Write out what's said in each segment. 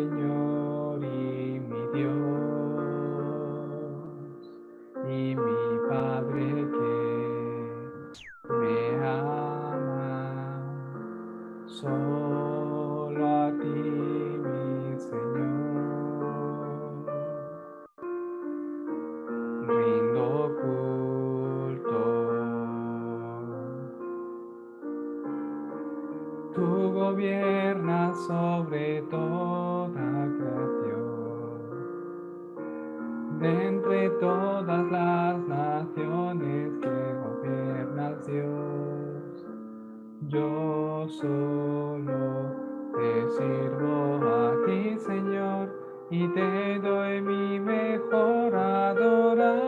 Señor y mi Dios, y mi Padre que me ama. Solo a ti, mi Señor, rindo culto. Tú gobiernas sobre toda creación. De entre todas las naciones que gobiernas, Dios, yo solo te sirvo a ti, Señor, y te doy mi mejor adoración.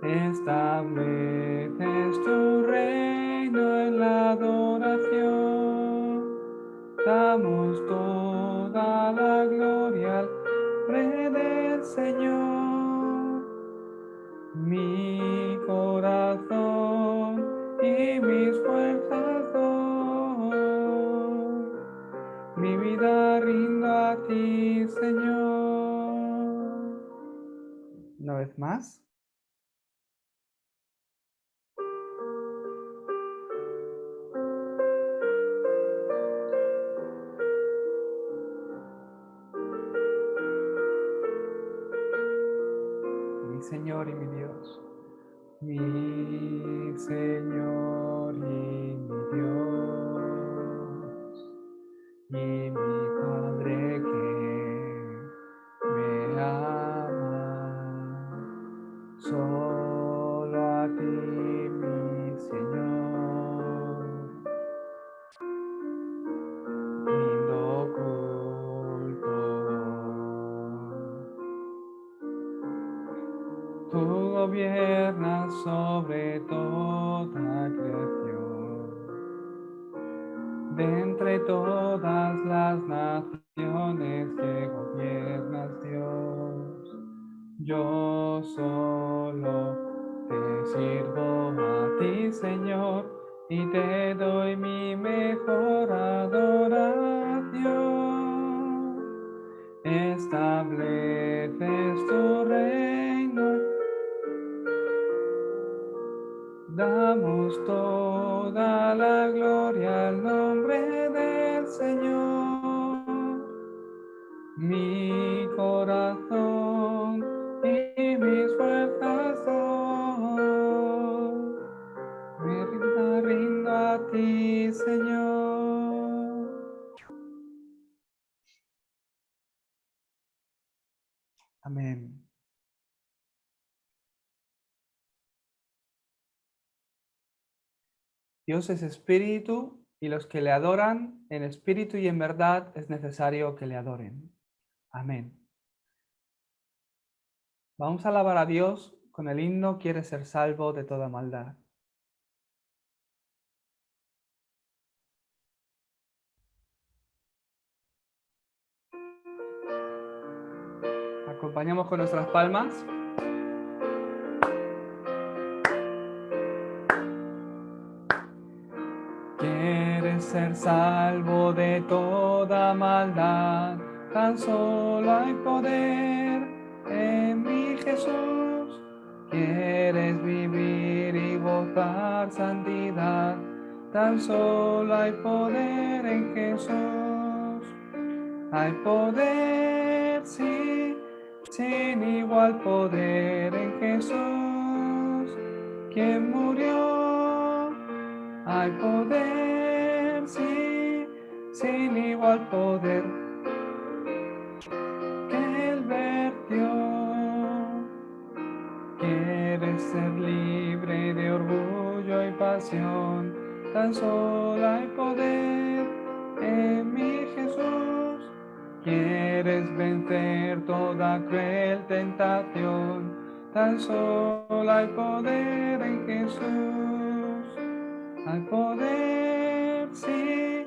Estableces tu reino en la adoración. Damos toda la gloria al Rey del Señor. Mi corazón y mis fuerzas doy. Mi vida rindo a ti, Señor. Una vez más. Mi Señor y mi Dios. Mi Señor y mi Dios. Y mi Padre que me ama. Solo a ti, mi Señor, rindo culto. Tú gobiernas sobre toda creación. De entre todas las naciones que gobiernas, Dios, yo solo te sirvo a ti, Señor, y te doy mi mejor adoración. Estableces tu reino. Damos toda la gloria al nombre del Señor. Mi corazón y mis fuerzas doy. Me rindo a ti, Señor. Amén. Dios es espíritu y los que le adoran en espíritu y en verdad es necesario que le adoren. Amén. Vamos a alabar a Dios con el himno Quiere ser salvo de toda maldad. Acompañamos con nuestras palmas. Quieres ser salvo de toda maldad, tan solo hay poder en mi Jesús. Quieres vivir y gozar santidad, tan solo hay poder en Jesús. Hay poder, sí, sin igual poder en Jesús, quien murió. Hay poder, sí, sin igual poder que Él vertió. Quieres ser libre de orgullo y pasión, tan solo hay poder en mi Jesús. Quieres vencer toda cruel tentación, tan solo hay poder en Jesús. Hay poder, sí,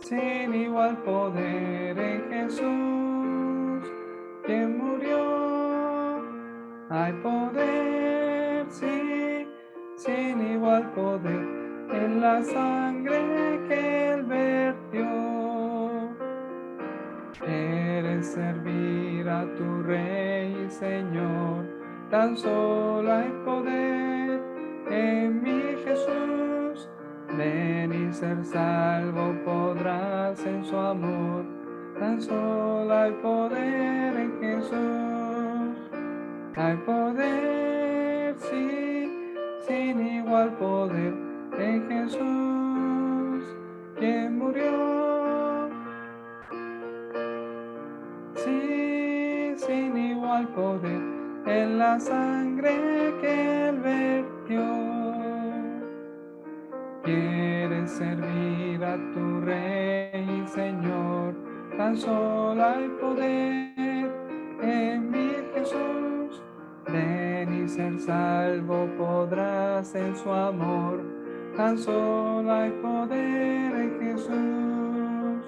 sin igual poder en Jesús, quien murió. Hay poder, sí, sin igual poder en la sangre que Él vertió. Quieres servir a tu Rey y Señor, tan solo hay poder en mi Jesús. Ven y ser salvo podrás en su amor, tan solo hay poder en Jesús. Hay poder, sí, sin igual poder en Jesús, quien murió. Sí, sin igual poder en la sangre que él vertió. Quieres servir a tu Rey y Señor, tan solo hay poder en mi Jesús. Ven y ser salvo podrás en su amor, tan solo hay poder en Jesús.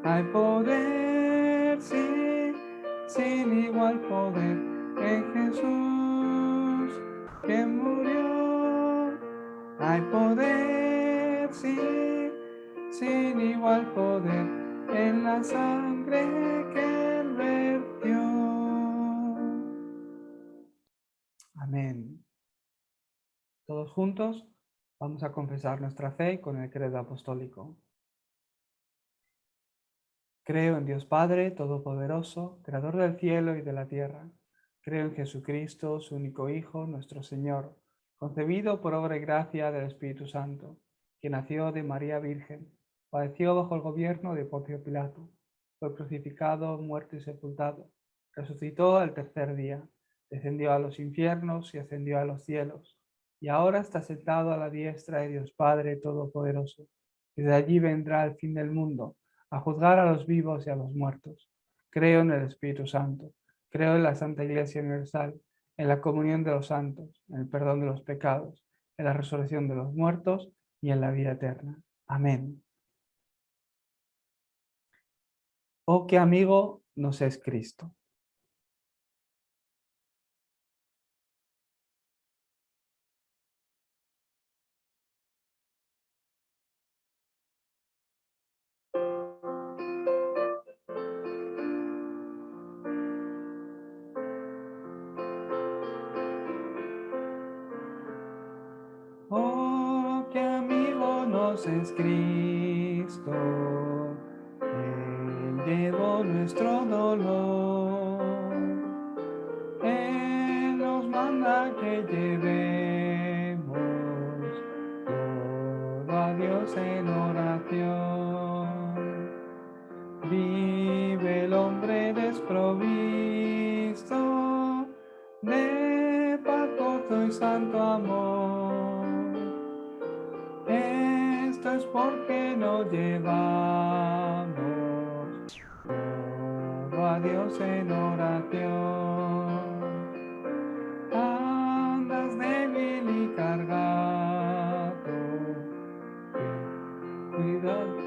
Hay poder, sí, sin igual poder en Jesús, que murió. Hay poder, sí, sin igual poder en la sangre que él vertió. Amén. Todos juntos vamos a confesar nuestra fe con el credo apostólico. Creo en Dios Padre Todopoderoso, Creador del cielo y de la tierra. Creo en Jesucristo, su único Hijo, nuestro Señor, concebido por obra y gracia del Espíritu Santo, que nació de María Virgen, padeció bajo el gobierno de Poncio Pilato, fue crucificado, muerto y sepultado, resucitó al tercer día, descendió a los infiernos y ascendió a los cielos, y ahora está sentado a la diestra de Dios Padre Todopoderoso, y de allí vendrá el fin del mundo a juzgar a los vivos y a los muertos. Creo en el Espíritu Santo, creo en la Santa Iglesia Universal, en la comunión de los santos, en el perdón de los pecados, en la resurrección de los muertos y en la vida eterna. Amén. Oh, qué amigo nos es Cristo. Oh, qué amigo nos es Cristo. Él llevó nuestro dolor. Él nos manda que llevemos todo a Dios en oración. Vive el hombre desprovisto de paz, gozo y santo amor. Esto es porque no llevamos todo a Dios en oración. Andas débil y cargado, cuidado.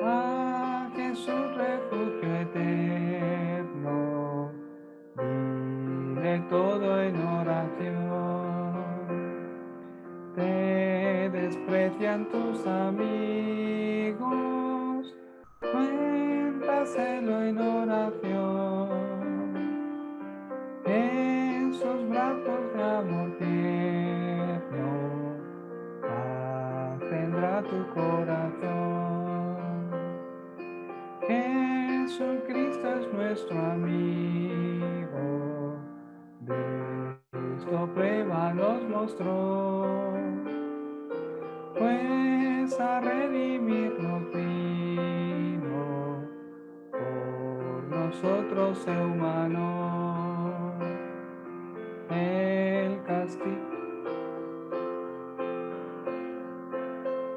A Jesús refugio eterno, dile todo en oración. Te desprecian tus amigos, cuéntaselo en oración. En sus brazos de amor tierno, paz tendrá tu corazón. Jesucristo es nuestro amigo, de esto prueba nos mostró, pues a redimirnos vino, por nosotros se humanó. El castigo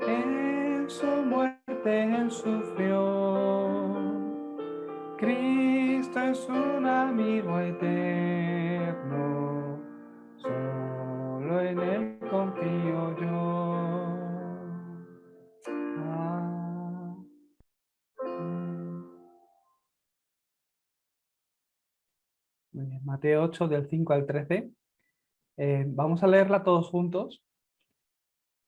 en su muerte él sufrió. Cristo es un amigo eterno, solo en él confío yo. Muy bien, Mateo 8 del 5 al 13. Vamos a leerla todos juntos.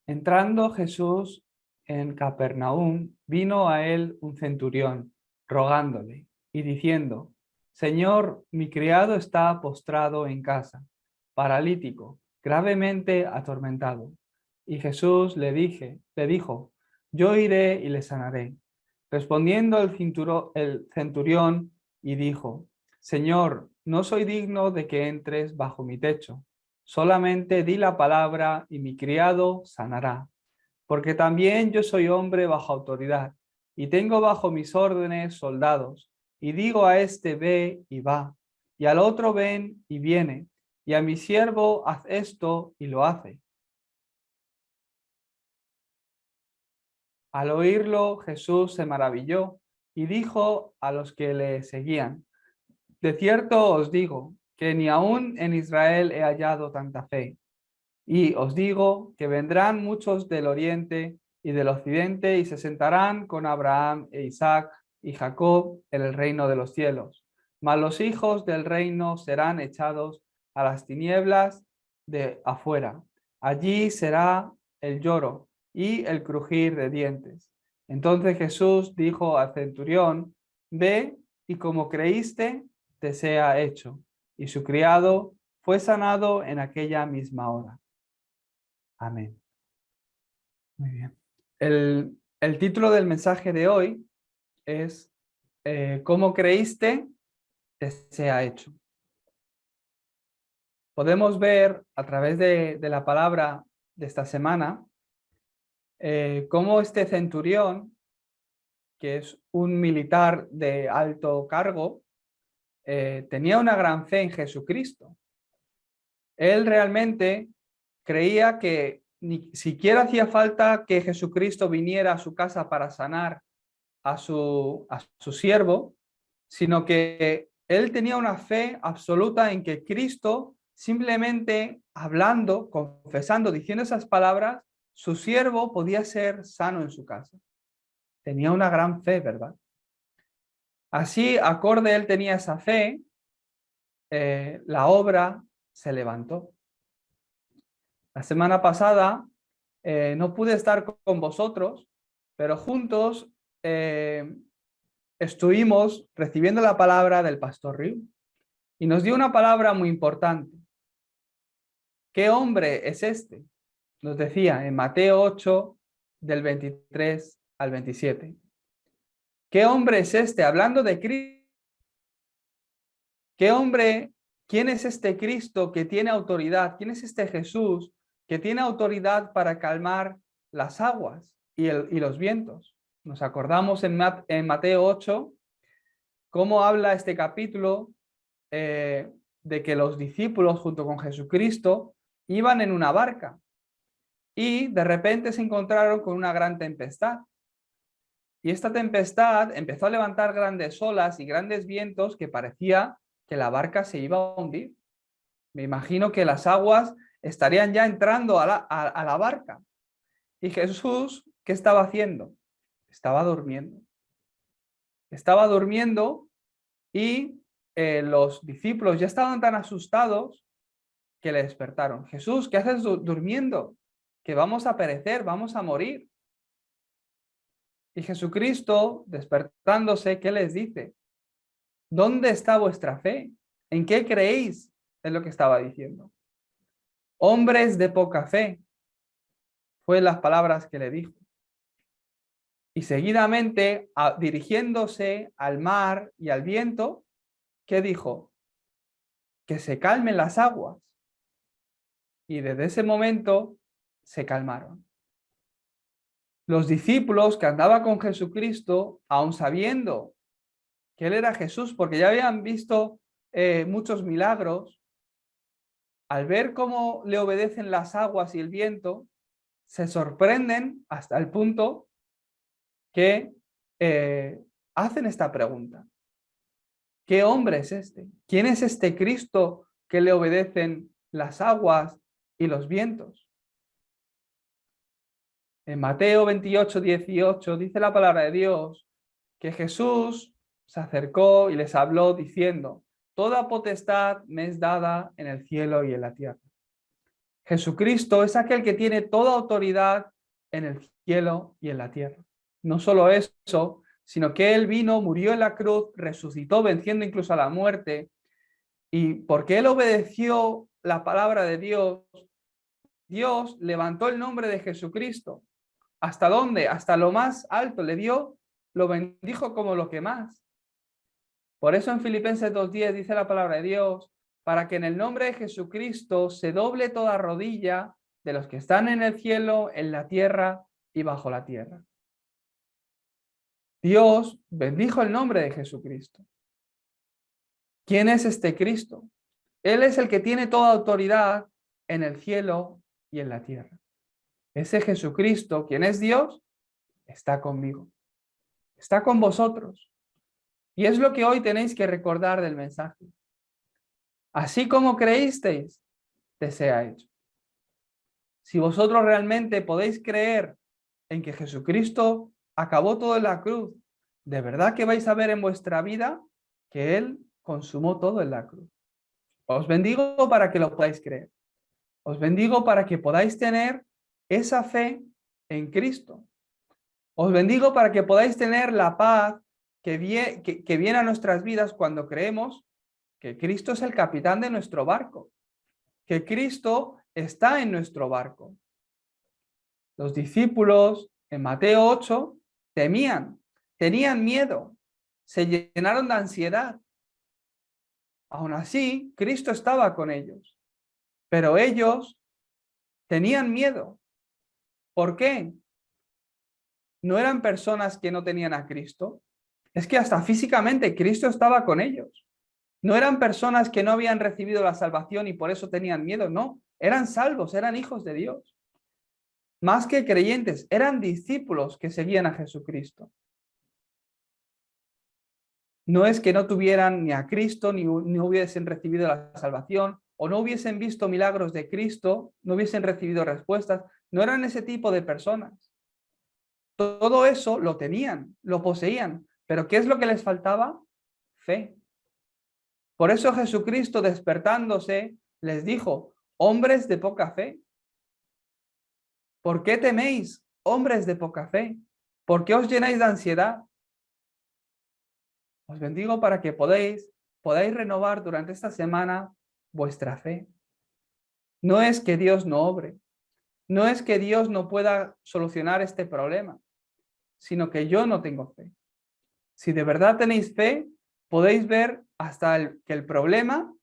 Entrando Jesús en Capernaum, vino a él un centurión, rogándole y diciendo: Señor, mi criado está postrado en casa, paralítico, gravemente atormentado. Y Jesús le dijo: Yo iré y le sanaré. Respondiendo el centurión y dijo: Señor, no soy digno de que entres bajo mi techo. Solamente di la palabra y mi criado sanará. Porque también yo soy hombre bajo autoridad y tengo bajo mis órdenes soldados. Y digo a este: ve y va, y al otro: ven y viene, y a mi siervo: haz esto, y lo hace. Al oírlo, Jesús se maravilló y dijo a los que le seguían: De cierto os digo que ni aún en Israel he hallado tanta fe. Y os digo que vendrán muchos del oriente y del occidente y se sentarán con Abraham e Isaac y Jacob en el reino de los cielos. Mas los hijos del reino serán echados a las tinieblas de afuera. Allí será el lloro y el crujir de dientes. Entonces Jesús dijo al centurión: Ve, y como creíste, te sea hecho. Y su criado fue sanado en aquella misma hora. Amén. Muy bien. El título del mensaje de hoy es ¿Cómo creíste? Te sea hecho. Podemos ver a través de la palabra de esta semana cómo este centurión, que es un militar de alto cargo, tenía una gran fe en Jesucristo. Él realmente creía que ni siquiera hacía falta que Jesucristo viniera a su casa para sanar a su siervo, sino que él tenía una fe absoluta en que Cristo, simplemente hablando, confesando, diciendo esas palabras, su siervo podía ser sano en su casa. Tenía una gran fe, ¿verdad? Así, acorde él tenía esa fe, la obra se levantó. La semana pasada no pude estar con vosotros, pero juntos estuvimos recibiendo la palabra del pastor Riu y nos dio una palabra muy importante. ¿Qué hombre es este? Nos decía en Mateo 8, del 23 al 27. ¿Qué hombre es este? Hablando de Cristo. ¿Qué hombre? ¿Quién es este Cristo que tiene autoridad? ¿Quién es este Jesús que tiene autoridad para calmar las aguas y los vientos? Nos acordamos en Mateo 8 cómo habla este capítulo de que los discípulos junto con Jesucristo iban en una barca y de repente se encontraron con una gran tempestad. Y esta tempestad empezó a levantar grandes olas y grandes vientos que parecía que la barca se iba a hundir. Me imagino que las aguas estarían ya entrando a la barca. Y Jesús, ¿qué estaba haciendo? Estaba durmiendo. Estaba durmiendo y los discípulos ya estaban tan asustados que le despertaron. Jesús, ¿qué haces durmiendo? Que vamos a perecer, vamos a morir. Y Jesucristo, despertándose, ¿qué les dice? ¿Dónde está vuestra fe? ¿En qué creéis? Es lo que estaba diciendo. Hombres de poca fe, fue las palabras que le dijo. Y seguidamente, dirigiéndose al mar y al viento, ¿qué dijo? Que se calmen las aguas. Y desde ese momento se calmaron. Los discípulos que andaban con Jesucristo, aun sabiendo que Él era Jesús, porque ya habían visto muchos milagros, al ver cómo le obedecen las aguas y el viento, se sorprenden hasta el punto que hacen esta pregunta. ¿Qué hombre es este? ¿Quién es este Cristo que le obedecen las aguas y los vientos? En Mateo 28, 18 dice la palabra de Dios que Jesús se acercó y les habló diciendo: toda potestad me es dada en el cielo y en la tierra. Jesucristo es aquel que tiene toda autoridad en el cielo y en la tierra. No solo eso, sino que Él vino, murió en la cruz, resucitó, venciendo incluso a la muerte, y porque Él obedeció la palabra de Dios, Dios levantó el nombre de Jesucristo. ¿Hasta dónde? Hasta lo más alto. Le dio, lo bendijo como lo que más. Por eso en Filipenses 2:10 dice la palabra de Dios, para que en el nombre de Jesucristo se doble toda rodilla de los que están en el cielo, en la tierra y bajo la tierra. Dios bendijo el nombre de Jesucristo. ¿Quién es este Cristo? Él es el que tiene toda autoridad en el cielo y en la tierra. Ese Jesucristo, quien es Dios, está conmigo. Está con vosotros. Y es lo que hoy tenéis que recordar del mensaje. Así como creísteis, te sea hecho. Si vosotros realmente podéis creer en que Jesucristo acabó todo en la cruz, de verdad que vais a ver en vuestra vida que Él consumó todo en la cruz. Os bendigo para que lo podáis creer. Os bendigo para que podáis tener esa fe en Cristo. Os bendigo para que podáis tener la paz que viene a nuestras vidas cuando creemos que Cristo es el capitán de nuestro barco, que Cristo está en nuestro barco. Los discípulos en Mateo 8 temían, tenían miedo, se llenaron de ansiedad. Aún así, Cristo estaba con ellos, pero ellos tenían miedo. ¿Por qué? No eran personas que no tenían a Cristo. Es que hasta físicamente Cristo estaba con ellos. No eran personas que no habían recibido la salvación y por eso tenían miedo. No, eran salvos, eran hijos de Dios. Más que creyentes, eran discípulos que seguían a Jesucristo. No es que no tuvieran ni a Cristo, ni hubiesen recibido la salvación, o no hubiesen visto milagros de Cristo, no hubiesen recibido respuestas. No eran ese tipo de personas. Todo eso lo tenían, lo poseían. Pero ¿qué es lo que les faltaba? Fe. Por eso Jesucristo, despertándose, les dijo, hombres de poca fe, ¿por qué teméis, hombres de poca fe? ¿Por qué os llenáis de ansiedad? Os bendigo para que podáis renovar durante esta semana vuestra fe. No es que Dios no obre, no es que Dios no pueda solucionar este problema, sino que yo no tengo fe. Si de verdad tenéis fe, podéis ver hasta que el problema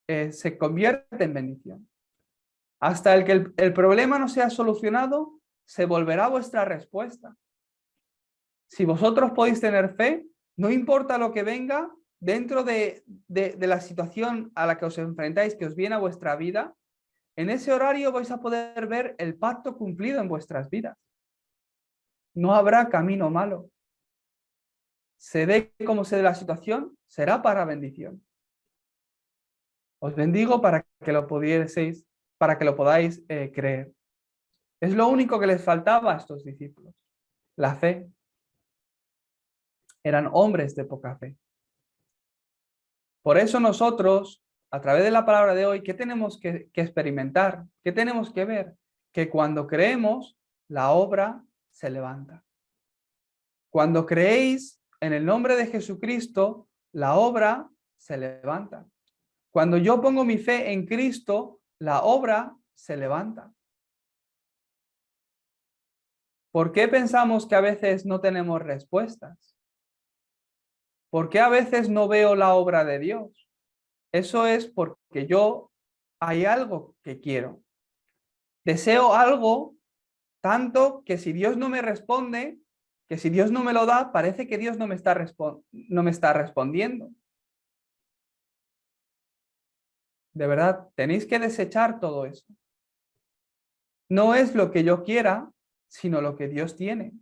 se convierte en bendición. Hasta el que el problema no sea solucionado, se volverá vuestra respuesta. Si vosotros podéis tener fe, no importa lo que venga dentro de la situación a la que os enfrentáis, que os viene a vuestra vida, en ese horario vais a poder ver el pacto cumplido en vuestras vidas. No habrá camino malo. Se dé como se dé la situación, será para bendición. Os bendigo para que lo pudieseis, para que lo podáis creer. Es lo único que les faltaba a estos discípulos, la fe. Eran hombres de poca fe. Por eso nosotros, a través de la palabra de hoy, ¿qué tenemos que experimentar? ¿Qué tenemos que ver? Que cuando creemos, la obra se levanta. Cuando creéis en el nombre de Jesucristo, la obra se levanta. Cuando yo pongo mi fe en Cristo, la obra se levanta. ¿Por qué pensamos que a veces no tenemos respuestas? ¿Por qué a veces no veo la obra de Dios? Eso es porque hay algo que quiero. Deseo algo tanto que si Dios no me responde, que si Dios no me lo da, parece que Dios no me está respondiendo. De verdad, tenéis que desechar todo eso. No es lo que yo quiera, sino lo que Dios tiene.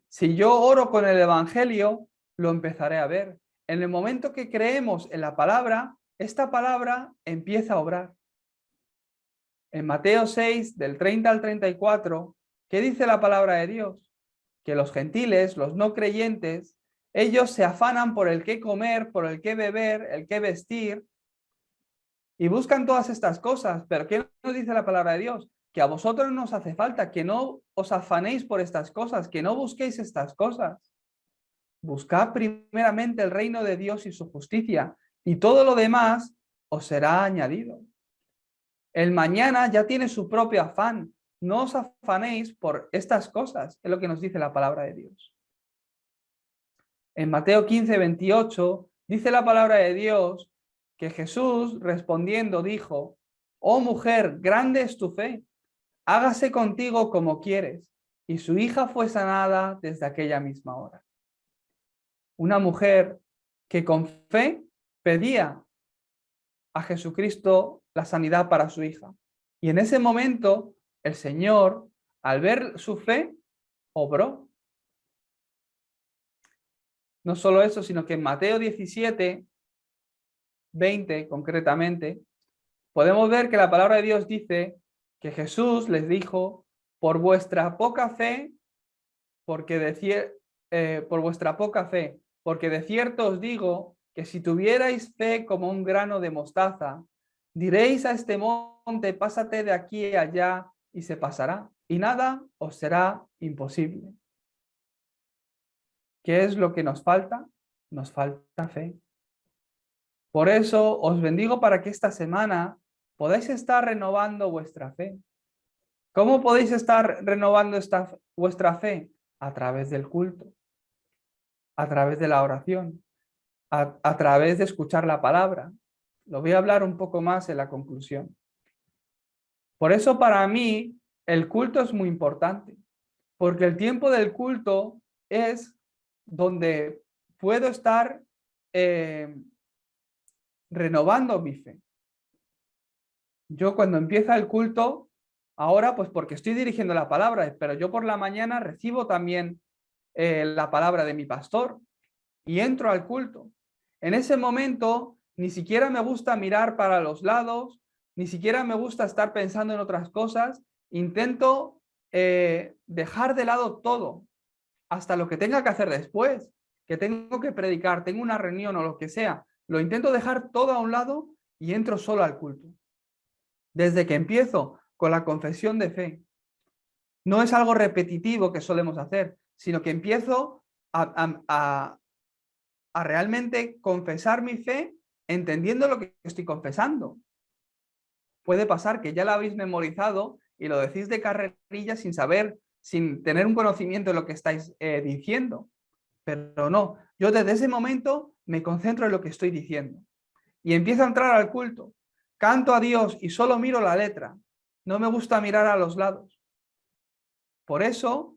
Si yo oro con el Evangelio, lo empezaré a ver. En el momento que creemos en la palabra, esta palabra empieza a obrar. En Mateo 6, del 30 al 34, ¿qué dice la palabra de Dios? Que los gentiles, los no creyentes, ellos se afanan por el qué comer, por el qué beber, el qué vestir, y buscan todas estas cosas. Pero ¿qué nos dice la palabra de Dios? que a vosotros no os hace falta, que no os afanéis por estas cosas, que no busquéis estas cosas. Buscad primeramente el reino de Dios y su justicia, y todo lo demás os será añadido. El mañana ya tiene su propio afán. No os afanéis por estas cosas, es lo que nos dice la palabra de Dios. En Mateo 15:28 dice la palabra de Dios que Jesús respondiendo dijo: oh mujer, grande es tu fe, hágase contigo como quieres. Y su hija fue sanada desde aquella misma hora. Una mujer que con fe pedía a Jesucristo la sanidad para su hija. Y en ese momento el Señor, al ver su fe, obró. No solo eso, sino que en Mateo 17:20 concretamente, podemos ver que la palabra de Dios dice que Jesús les dijo: por vuestra poca fe, por vuestra poca fe, porque de cierto os digo que si tuvierais fe como un grano de mostaza, diréis a este monte: pásate de aquí a allá, y se pasará, y nada os será imposible. ¿Qué es lo que nos falta? Nos falta fe. Por eso os bendigo para que esta semana podáis estar renovando vuestra fe. ¿Cómo podéis estar renovando vuestra fe? A través del culto, a través de la oración, a través de escuchar la palabra. Lo voy a hablar un poco más en la conclusión. Por eso para mí el culto es muy importante, porque el tiempo del culto es donde puedo estar renovando mi fe. Yo cuando empieza el culto, ahora pues porque estoy dirigiendo la palabra, pero yo por la mañana recibo también la palabra de mi pastor y entro al culto. En ese momento ni siquiera me gusta mirar para los lados, ni siquiera me gusta estar pensando en otras cosas. Intento dejar de lado todo, hasta lo que tenga que hacer después, que tengo que predicar, tengo una reunión o lo que sea. Lo intento dejar todo a un lado y entro solo al culto. Desde que empiezo con la confesión de fe. No es algo repetitivo que solemos hacer, sino que empiezo a realmente confesar mi fe entendiendo lo que estoy confesando. Puede pasar que ya lo habéis memorizado y lo decís de carrerilla sin saber, sin tener un conocimiento de lo que estáis diciendo. Pero no, yo desde ese momento me concentro en lo que estoy diciendo. Y empiezo a entrar al culto. Canto a Dios y solo miro la letra. No me gusta mirar a los lados. Por eso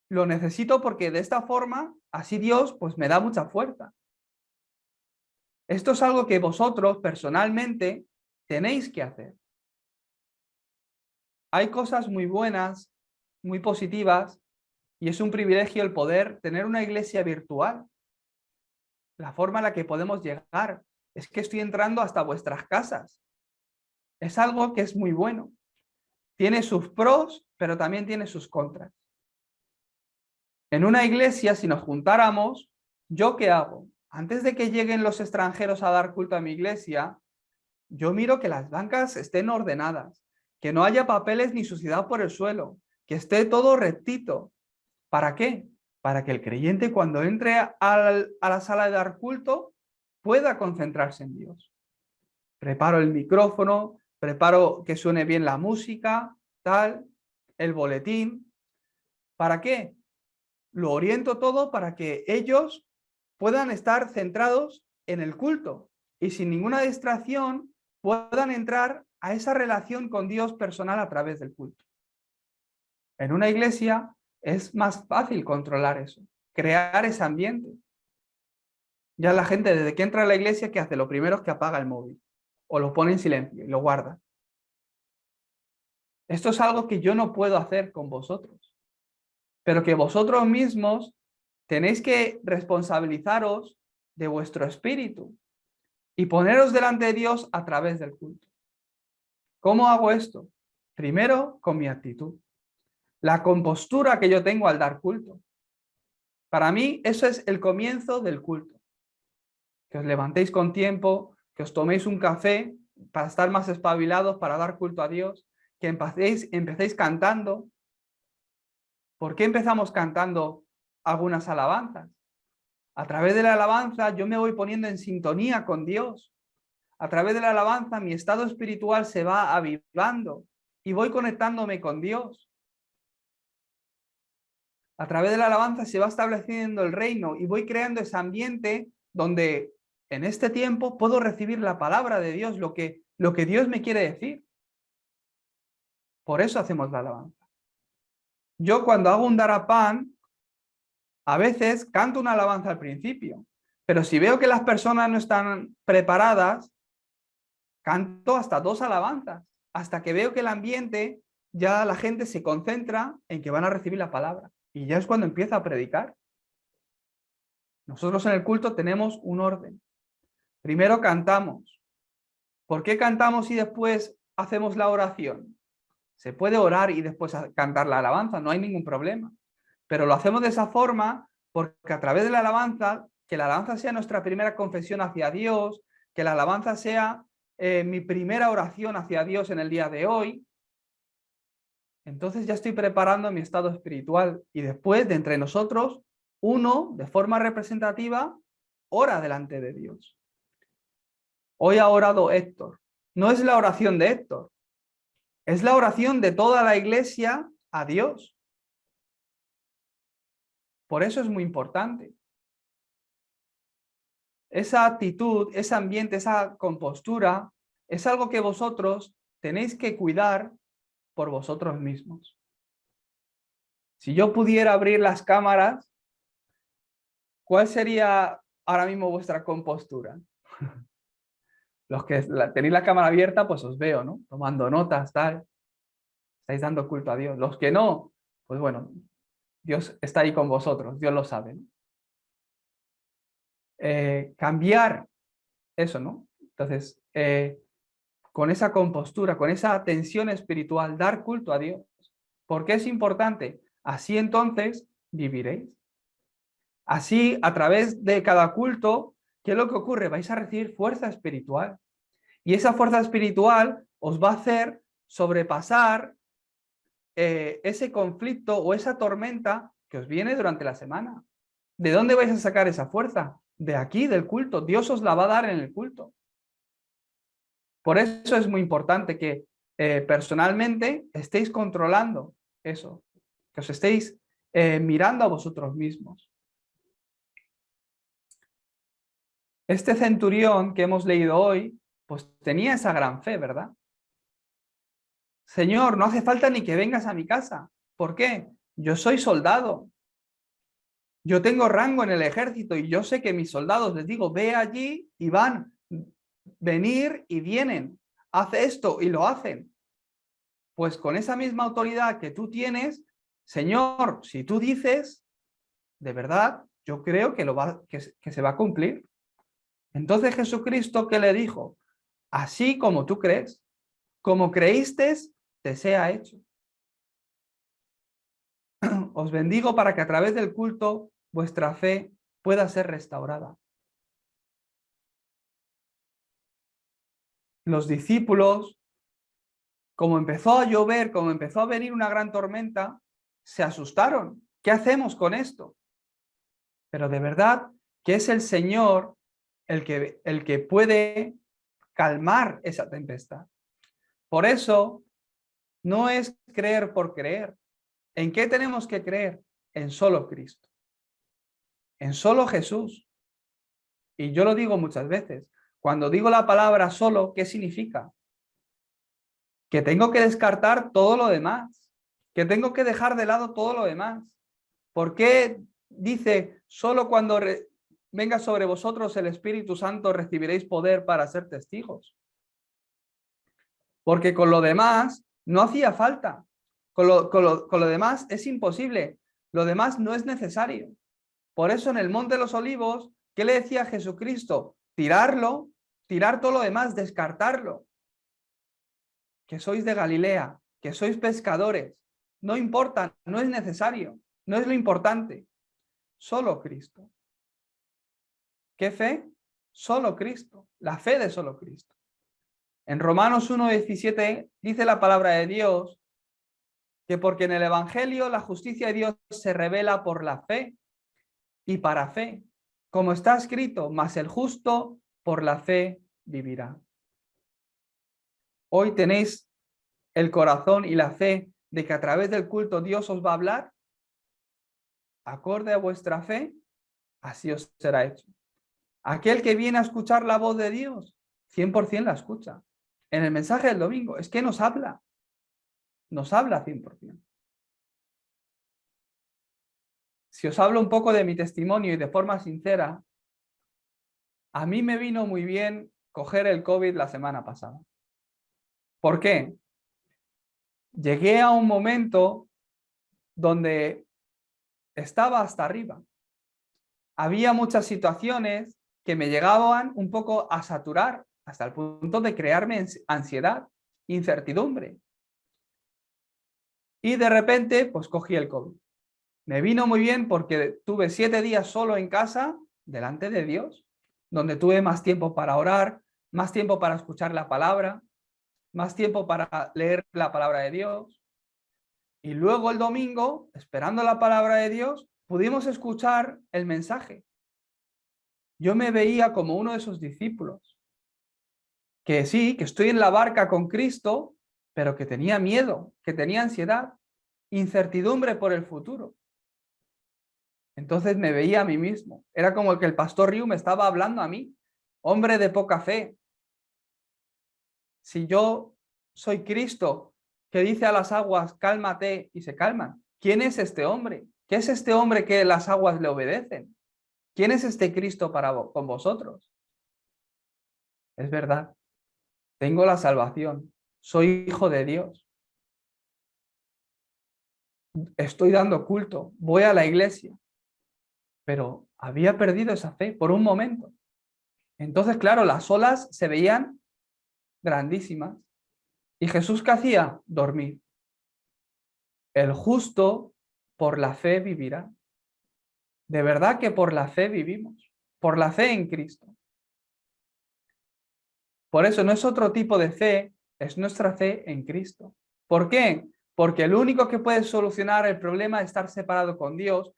lo necesito, porque de esta forma, así Dios pues me da mucha fuerza. Esto es algo que vosotros personalmente tenéis que hacer. Hay cosas muy buenas, muy positivas, y es un privilegio el poder tener una iglesia virtual. La forma en la que podemos llegar es que estoy entrando hasta vuestras casas. Es algo que es muy bueno. Tiene sus pros, pero también tiene sus contras. En una iglesia, si nos juntáramos, ¿yo qué hago? Antes de que lleguen los extranjeros a dar culto a mi iglesia, yo miro que las bancas estén ordenadas, que no haya papeles ni suciedad por el suelo, que esté todo rectito. ¿Para qué? Para que el creyente cuando entre a la sala de dar culto pueda concentrarse en Dios. Preparo el micrófono, preparo que suene bien la música, tal, el boletín. ¿Para qué? Lo oriento todo para que ellos puedan estar centrados en el culto y sin ninguna distracción puedan entrar a esa relación con Dios personal a través del culto. En una iglesia es más fácil controlar eso, crear ese ambiente. Ya la gente desde que entra a la iglesia, ¿qué hace? Lo primero es que apaga el móvil o lo pone en silencio y lo guarda. Esto es algo que yo no puedo hacer con vosotros, pero que vosotros mismos tenéis que responsabilizaros de vuestro espíritu y poneros delante de Dios a través del culto. ¿Cómo hago esto? Primero, con mi actitud. La compostura que yo tengo al dar culto. Para mí, eso es el comienzo del culto. Que os levantéis con tiempo, que os toméis un café para estar más espabilados, para dar culto a Dios, que empecéis cantando. ¿Por qué empezamos cantando algunas alabanzas? A través de la alabanza yo me voy poniendo en sintonía con Dios. A través de la alabanza mi estado espiritual se va avivando y voy conectándome con Dios. A través de la alabanza se va estableciendo el reino y voy creando ese ambiente donde en este tiempo puedo recibir la palabra de Dios, lo que Dios me quiere decir. Por eso hacemos la alabanza. Yo cuando hago un darapán, a veces canto una alabanza al principio, pero si veo que las personas no están preparadas, canto hasta 2 alabanzas, hasta que veo que el ambiente, ya la gente se concentra en que van a recibir la palabra. Y ya es cuando empieza a predicar. Nosotros en el culto tenemos un orden. Primero cantamos. ¿Por qué cantamos y después hacemos la oración? Se puede orar y después cantar la alabanza, no hay ningún problema. Pero lo hacemos de esa forma porque a través de la alabanza, que la alabanza sea nuestra primera confesión hacia Dios, que la alabanza sea mi primera oración hacia Dios en el día de hoy, entonces ya estoy preparando mi estado espiritual y después de entre nosotros, uno de forma representativa ora delante de Dios. Hoy ha orado Héctor. No es la oración de Héctor, es la oración de toda la iglesia a Dios. Por eso es muy importante. Esa actitud, ese ambiente, esa compostura, es algo que vosotros tenéis que cuidar por vosotros mismos. Si yo pudiera abrir las cámaras, ¿cuál sería ahora mismo vuestra compostura? Los que tenéis la cámara abierta, pues os veo, ¿no? Tomando notas, tal. Estáis dando culto a Dios. Los que no, pues bueno, Dios está ahí con vosotros, Dios lo sabe, ¿no? Cambiar eso, ¿no? Entonces, con esa compostura, con esa tensión espiritual, dar culto a Dios. ¿Por qué es importante? Así entonces viviréis. Así, a través de cada culto, ¿qué es lo que ocurre? Vais a recibir fuerza espiritual. Y esa fuerza espiritual os va a hacer sobrepasar ese conflicto o esa tormenta que os viene durante la semana. ¿De dónde vais a sacar esa fuerza? De aquí, del culto. Dios os la va a dar en el culto. Por eso es muy importante que personalmente estéis controlando eso, que os estéis mirando a vosotros mismos. Este centurión que hemos leído hoy, pues tenía esa gran fe, ¿verdad? Señor, no hace falta ni que vengas a mi casa. ¿Por qué? Yo soy soldado. Yo tengo rango en el ejército y yo sé que mis soldados, les digo, ve allí y van, venir y vienen. Haz esto y lo hacen. Pues con esa misma autoridad que tú tienes, Señor, si tú dices, de verdad, yo creo que se va a cumplir. Entonces Jesucristo, ¿qué le dijo? Así como tú crees, como creíste, te sea hecho. Os bendigo para que a través del culto vuestra fe pueda ser restaurada. Los discípulos, como empezó a llover, como empezó a venir una gran tormenta, se asustaron. ¿Qué hacemos con esto? Pero de verdad que es el Señor el que puede calmar esa tempestad. Por eso no es creer por creer. ¿En qué tenemos que creer? En solo Cristo. En solo Jesús. Y yo lo digo muchas veces. Cuando digo la palabra solo, ¿qué significa? Que tengo que descartar todo lo demás. Que tengo que dejar de lado todo lo demás. ¿Por qué dice solo cuando venga sobre vosotros el Espíritu Santo recibiréis poder para ser testigos? Porque con lo demás no hacía falta. Con lo demás es imposible. Lo demás no es necesario. Por eso en el Monte de los Olivos, ¿qué le decía Jesucristo? Tirarlo, tirar todo lo demás, descartarlo. Que sois de Galilea, que sois pescadores. No importa, no es necesario, no es lo importante. Solo Cristo. ¿Qué fe? Solo Cristo. La fe de solo Cristo. En Romanos 1:17 dice la palabra de Dios que porque en el Evangelio la justicia de Dios se revela por la fe y para fe, como está escrito, mas el justo por la fe vivirá. Hoy tenéis el corazón y la fe de que a través del culto Dios os va a hablar, acorde a vuestra fe, así os será hecho. Aquel que viene a escuchar la voz de Dios, 100% la escucha. En el mensaje del domingo, es que nos habla 100%. Si os hablo un poco de mi testimonio y de forma sincera, a mí me vino muy bien coger el COVID la semana pasada. ¿Por qué? Llegué a un momento donde estaba hasta arriba. Había muchas situaciones que me llegaban un poco a saturar hasta el punto de crearme ansiedad, incertidumbre. Y de repente, pues cogí el COVID. Me vino muy bien porque tuve 7 días solo en casa, delante de Dios, donde tuve más tiempo para orar, más tiempo para escuchar la palabra, más tiempo para leer la palabra de Dios. Y luego el domingo, esperando la palabra de Dios, pudimos escuchar el mensaje. Yo me veía como uno de esos discípulos, que sí, que estoy en la barca con Cristo, pero que tenía miedo, que tenía ansiedad, incertidumbre por el futuro. Entonces me veía a mí mismo. Era como que el pastor Riu me estaba hablando a mí, hombre de poca fe. Si yo soy Cristo, que dice a las aguas, cálmate, y se calman, ¿quién es este hombre? ¿Qué es este hombre que las aguas le obedecen? ¿Quién es este Cristo con vosotros? Es verdad, tengo la salvación, soy hijo de Dios, estoy dando culto, voy a la iglesia, pero había perdido esa fe por un momento. Entonces, claro, las olas se veían grandísimas. ¿Y Jesús qué hacía? Dormir. El justo por la fe vivirá. De verdad que por la fe vivimos, por la fe en Cristo. Por eso no es otro tipo de fe, es nuestra fe en Cristo. ¿Por qué? Porque el único que puede solucionar el problema de estar separado con Dios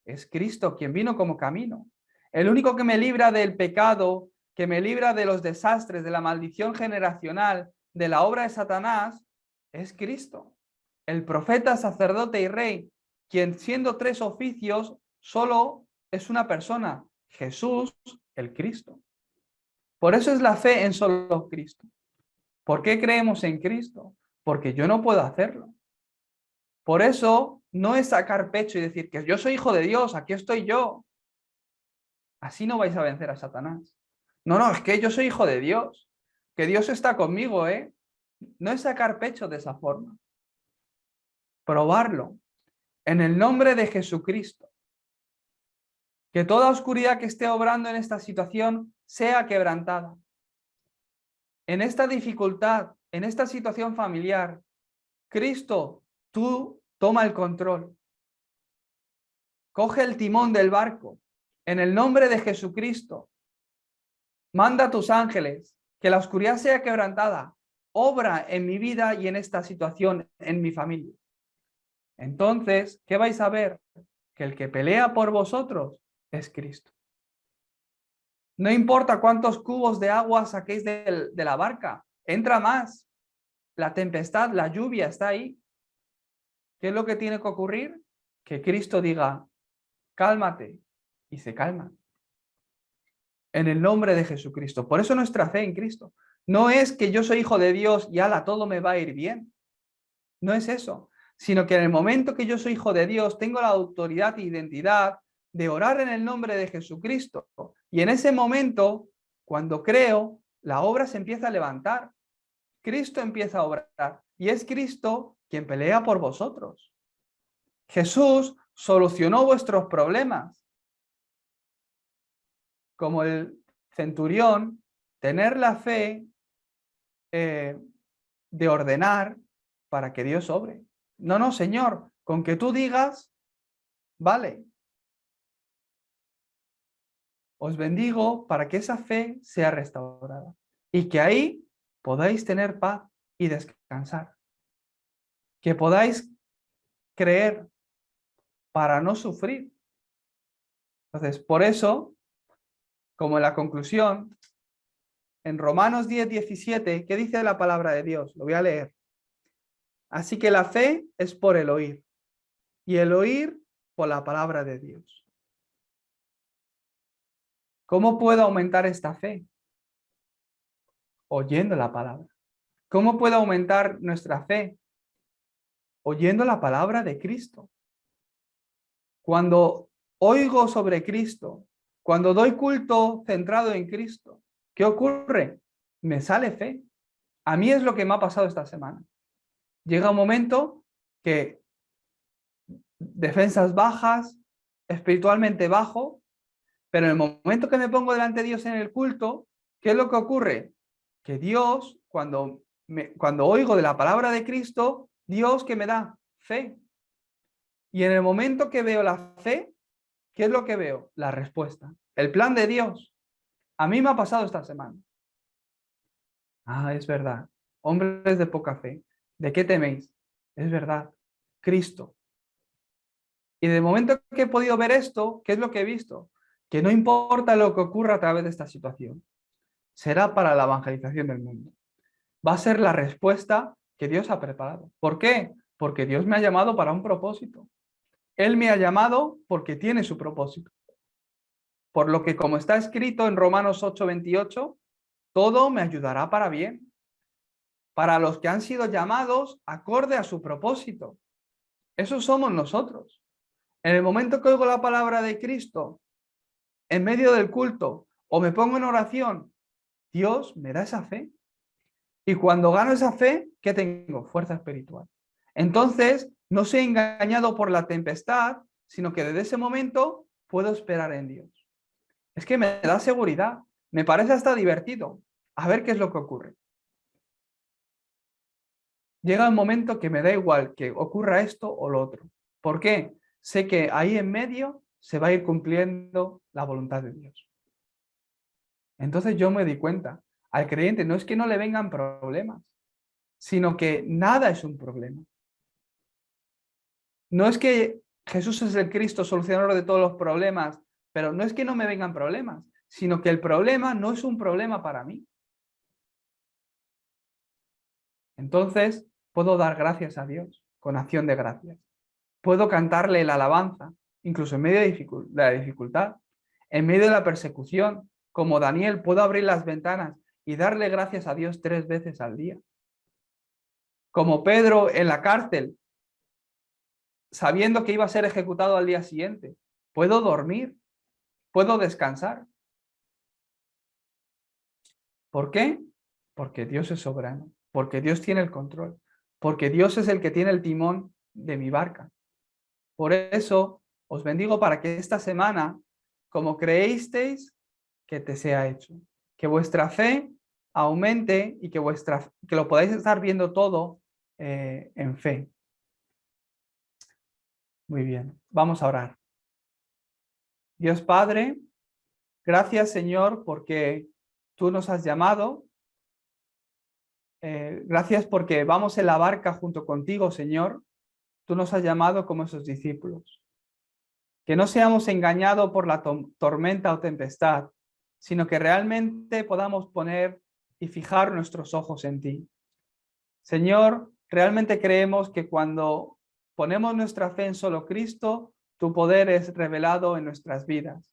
es Cristo, quien vino como camino. El único que me libra del pecado, que me libra de los desastres, de la maldición generacional, de la obra de Satanás, es Cristo. El profeta, sacerdote y rey, quien siendo 3 oficios, solo es una persona, Jesús, el Cristo. Por eso es la fe en solo Cristo. ¿Por qué creemos en Cristo? Porque yo no puedo hacerlo. Por eso no es sacar pecho y decir que yo soy hijo de Dios, aquí estoy yo. Así no vais a vencer a Satanás. No, es que yo soy hijo de Dios, que Dios está conmigo, ¿eh? No es sacar pecho de esa forma. Probarlo. En el nombre de Jesucristo. Que toda oscuridad que esté obrando en esta situación sea quebrantada. En esta dificultad, en esta situación familiar, Cristo, tú toma el control. Coge el timón del barco. En el nombre de Jesucristo, manda a tus ángeles, que la oscuridad sea quebrantada. Obra en mi vida y en esta situación, en mi familia. Entonces, ¿qué vais a ver? Que el que pelea por vosotros es Cristo. No importa cuántos cubos de agua saquéis de la barca, entra más. La tempestad, la lluvia está ahí. ¿Qué es lo que tiene que ocurrir? Que Cristo diga, cálmate, y se calma. En el nombre de Jesucristo. Por eso nuestra fe en Cristo. No es que yo soy hijo de Dios y ala, todo me va a ir bien. No es eso. Sino que en el momento que yo soy hijo de Dios, tengo la autoridad e identidad de orar en el nombre de Jesucristo. Y en ese momento, cuando creo, la obra se empieza a levantar. Cristo empieza a obrar. Y es Cristo quien pelea por vosotros. Jesús solucionó vuestros problemas. Como el centurión, tener la fe de ordenar para que Dios obre. No, Señor, con que tú digas, vale. Os bendigo para que esa fe sea restaurada. Y que ahí podáis tener paz y descansar, que podáis creer para no sufrir. Entonces, por eso, como en la conclusión, en Romanos 10:17, ¿qué dice la palabra de Dios? Lo voy a leer. Así que la fe es por el oír, y el oír por la palabra de Dios. ¿Cómo puedo aumentar esta fe? Oyendo la palabra. ¿Cómo puedo aumentar nuestra fe? Oyendo la palabra de Cristo. Cuando oigo sobre Cristo, cuando doy culto centrado en Cristo, ¿qué ocurre? Me sale fe. A mí es lo que me ha pasado esta semana. Llega un momento que defensas bajas, espiritualmente bajo, pero en el momento que me pongo delante de Dios en el culto, ¿qué es lo que ocurre? Que Dios, cuando oigo de la palabra de Cristo, Dios que me da fe. Y en el momento que veo la fe, ¿qué es lo que veo? La respuesta, el plan de Dios. A mí me ha pasado esta semana. Ah, es verdad. Hombres de poca fe, ¿de qué teméis? Es verdad, Cristo. Y de momento que he podido ver esto, ¿qué es lo que he visto? Que no importa lo que ocurra a través de esta situación, será para la evangelización del mundo. Va a ser la respuesta que Dios ha preparado. ¿Por qué? Porque Dios me ha llamado para un propósito. Él me ha llamado porque tiene su propósito. Por lo que, como está escrito en Romanos 8:28, todo me ayudará para bien, para los que han sido llamados acorde a su propósito. Eso somos nosotros. En el momento que oigo la palabra de Cristo, en medio del culto, o me pongo en oración, Dios me da esa fe. Y cuando gano esa fe, ¿qué tengo? Fuerza espiritual. Entonces, no soy engañado por la tempestad, sino que desde ese momento puedo esperar en Dios. Es que me da seguridad, me parece hasta divertido. A ver qué es lo que ocurre. Llega un momento que me da igual que ocurra esto o lo otro. ¿Por qué? Sé que ahí en medio se va a ir cumpliendo la voluntad de Dios. Entonces yo me di cuenta, al creyente no es que no le vengan problemas, sino que nada es un problema. No es que Jesús es el Cristo solucionador de todos los problemas, pero no es que no me vengan problemas, sino que el problema no es un problema para mí. Entonces puedo dar gracias a Dios con acción de gracias. Puedo cantarle la alabanza, incluso en medio de la dificultad, en medio de la persecución. Como Daniel, puedo abrir las ventanas y darle gracias a Dios 3 veces al día. Como Pedro en la cárcel, sabiendo que iba a ser ejecutado al día siguiente, puedo dormir, puedo descansar. ¿Por qué? Porque Dios es soberano, porque Dios tiene el control, porque Dios es el que tiene el timón de mi barca. Por eso os bendigo para que esta semana, como creísteis, que te sea hecho. Que vuestra fe aumente y que lo podáis estar viendo todo en fe. Muy bien, vamos a orar. Dios Padre, gracias Señor porque tú nos has llamado. Gracias porque vamos en la barca junto contigo, Señor. Tú nos has llamado como esos discípulos. Que no seamos engañados por la tormenta o tempestad, sino que realmente podamos poner y fijar nuestros ojos en ti. Señor, realmente creemos que cuando ponemos nuestra fe en solo Cristo, tu poder es revelado en nuestras vidas.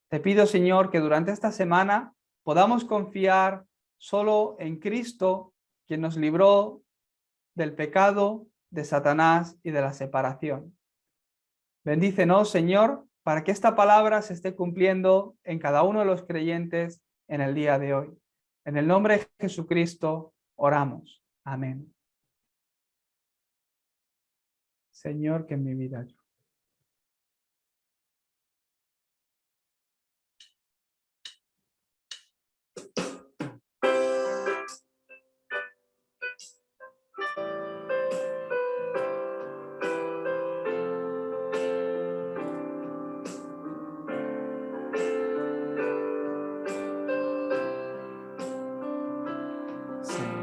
Te pido, Señor, que durante esta semana podamos confiar solo en Cristo, quien nos libró del pecado, de Satanás y de la separación. Bendícenos, Señor, para que esta palabra se esté cumpliendo en cada uno de los creyentes en el día de hoy. En el nombre de Jesucristo oramos. Amén. Señor, que en mi vida yo. Señor.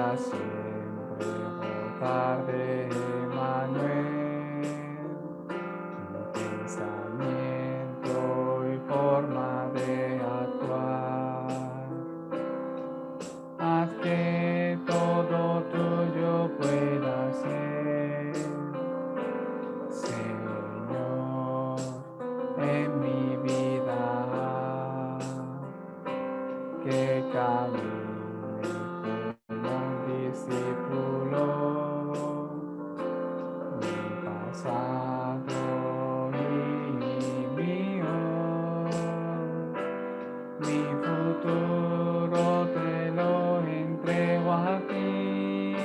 para siempre gozar de Emmanuel, mi pensamiento y forma de actuar. Haz que todo tuyo pueda ser, Señor, en mi vida, que camine como un discípulo, mi pasado y mi hoy, mi futuro te lo entrego a ti,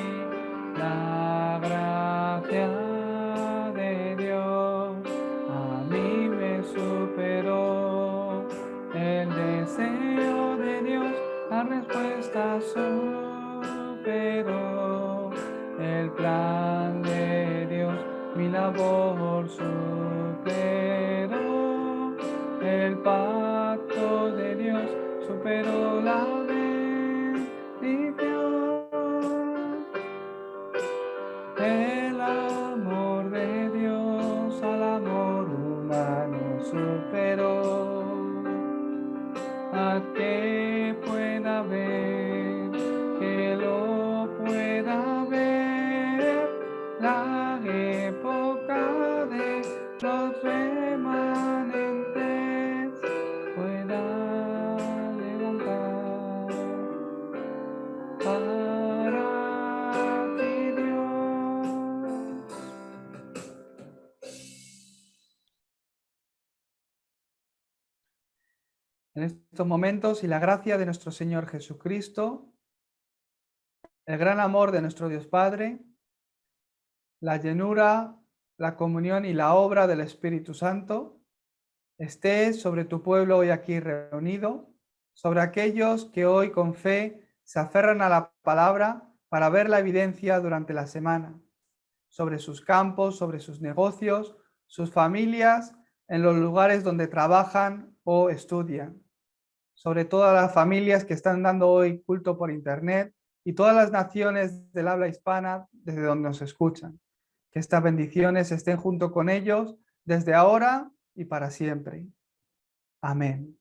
la gracia de Dios a mí me superó, el deseo de Dios, la respuesta superó, el plan de Dios, mi labor superó, el pacto de Dios superó la bendición. El amor de Dios al amor humano superó. A que pueda ver, que lo pueda ver, la época de los remanentes pueda levantar para ti, Dios. En estos momentos, y la gracia de nuestro Señor Jesucristo, el gran amor de nuestro Dios Padre, la llenura, la comunión y la obra del Espíritu Santo esté sobre tu pueblo hoy aquí reunido, sobre aquellos que hoy con fe se aferran a la palabra para ver la evidencia durante la semana, sobre sus campos, sobre sus negocios, sus familias, en los lugares donde trabajan o estudian, sobre todas las familias que están dando hoy culto por internet y todas las naciones del habla hispana desde donde nos escuchan. Que estas bendiciones estén junto con ellos desde ahora y para siempre. Amén.